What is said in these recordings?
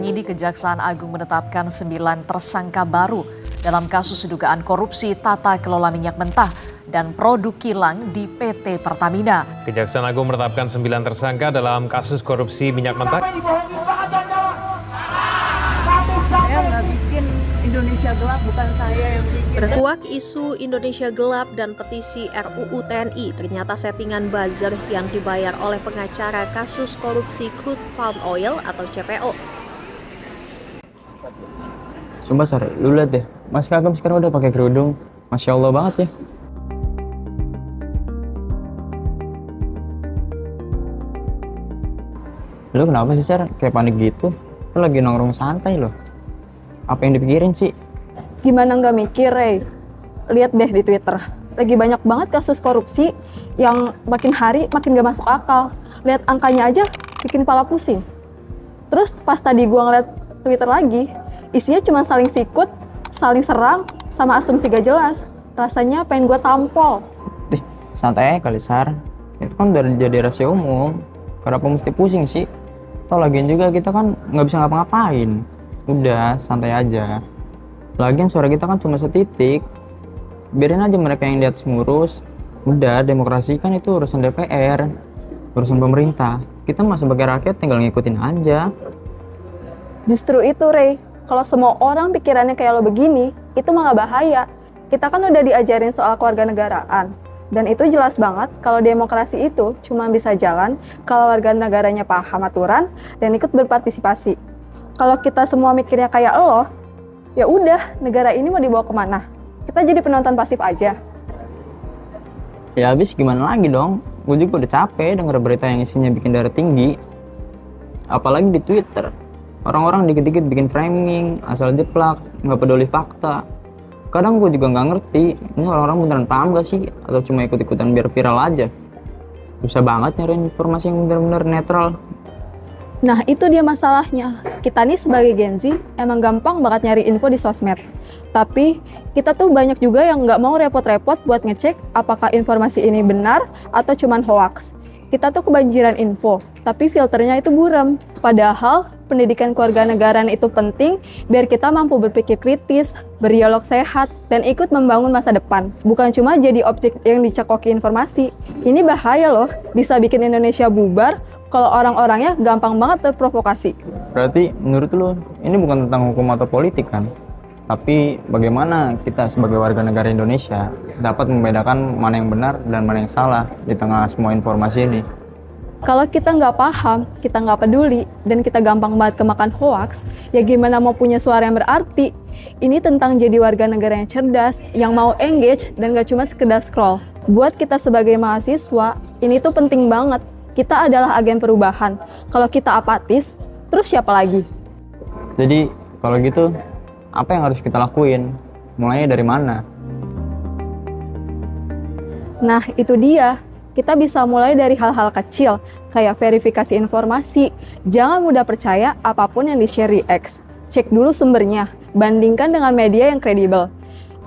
Penyidik Kejaksaan Agung menetapkan 9 tersangka baru dalam kasus dugaan korupsi tata kelola minyak mentah dan produk kilang di PT Pertamina. Kejaksaan Agung menetapkan 9 tersangka dalam kasus korupsi minyak mentah. Saya nggak bikin Indonesia gelap, bukan saya yang bikin. Bertuak isu Indonesia gelap dan petisi RUU TNI ternyata settingan buzzer yang dibayar oleh pengacara kasus korupsi crude palm oil atau CPO. Sumpah Sar, lu liat deh, Mas Kagem sekarang udah pakai kerudung, Masya Allah banget ya. Lu kenapa sih Sar, kayak panik gitu? Lu lagi nongkrong santai loh. Apa yang dipikirin sih? Gimana nggak mikir, Rey? Lihat deh di Twitter, lagi banyak banget kasus korupsi yang makin hari makin gak masuk akal. Lihat angkanya aja bikin kepala pusing. Terus pas tadi gua ngeliat Twitter lagi, isinya cuma saling sikut, saling serang, sama asumsi gak jelas. Rasanya pengen gua tampol. Santai aja kali Sar, itu kan udah jadi rahasia umum. Kenapa mesti pusing sih? Toh lagian juga kita kan nggak bisa ngapa-ngapain. Udah, santai aja. Lagian suara kita kan cuma setitik. Biarin aja mereka yang di atas ngurus. Udah, demokrasi kan itu urusan DPR, urusan pemerintah. Kita mah sebagai rakyat tinggal ngikutin aja. Justru itu, Rey. Kalau semua orang pikirannya kayak lo begini, itu malah bahaya. Kita kan udah diajarin soal kewarganegaraan. Dan itu jelas banget kalau demokrasi itu cuma bisa jalan kalau warga negaranya paham aturan dan ikut berpartisipasi. Kalau kita semua mikirnya kayak lo, ya udah, negara ini mau dibawa kemana? Kita jadi penonton pasif aja. Ya habis gimana lagi dong? Gue juga udah capek denger berita yang isinya bikin darah tinggi. Apalagi di Twitter. Orang-orang dikit-dikit bikin framing, asal jeplak, nggak peduli fakta. Kadang gue juga nggak ngerti, ini orang-orang beneran paham gak sih? Atau cuma ikut-ikutan biar viral aja? Susah banget nyari informasi yang bener-bener netral. Nah, itu dia masalahnya. Kita nih sebagai Gen Z emang gampang banget nyari info di sosmed. Tapi kita tuh banyak juga yang nggak mau repot-repot buat ngecek apakah informasi ini benar atau cuman hoax. Kita tuh kebanjiran info, tapi filternya itu buram. Padahal pendidikan kewarganegaraan itu penting biar kita mampu berpikir kritis, berdialog sehat, dan ikut membangun masa depan. Bukan cuma jadi objek yang dicekoki informasi. Ini bahaya loh, bisa bikin Indonesia bubar kalau orang-orangnya gampang banget terprovokasi. Berarti menurut lu, ini bukan tentang hukum atau politik kan? Tapi bagaimana kita sebagai warga negara Indonesia dapat membedakan mana yang benar dan mana yang salah di tengah semua informasi ini? Kalau kita nggak paham, kita nggak peduli, dan kita gampang banget kemakan hoax, ya gimana mau punya suara yang berarti? Ini tentang jadi warga negara yang cerdas, yang mau engage, dan nggak cuma sekedar scroll. Buat kita sebagai mahasiswa, ini tuh penting banget. Kita adalah agen perubahan. Kalau kita apatis, terus siapa lagi? Jadi kalau gitu, apa yang harus kita lakuin? Mulainya dari mana? Nah, itu dia. Kita bisa mulai dari hal-hal kecil, kayak verifikasi informasi. Jangan mudah percaya apapun yang di-share di X. Cek dulu sumbernya, bandingkan dengan media yang kredibel.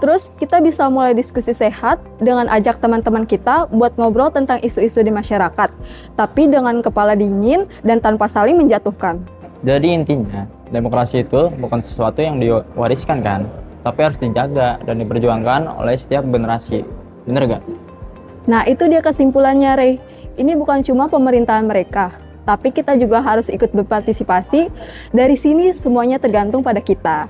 Terus kita bisa mulai diskusi sehat dengan ajak teman-teman kita buat ngobrol tentang isu-isu di masyarakat, tapi dengan kepala dingin dan tanpa saling menjatuhkan. Jadi intinya, demokrasi itu bukan sesuatu yang diwariskan kan, tapi harus dijaga dan diperjuangkan oleh setiap generasi. Bener gak? Nah, itu dia kesimpulannya, Rey. Ini bukan cuma pemerintahan mereka, tapi kita juga harus ikut berpartisipasi. Dari sini semuanya tergantung pada kita.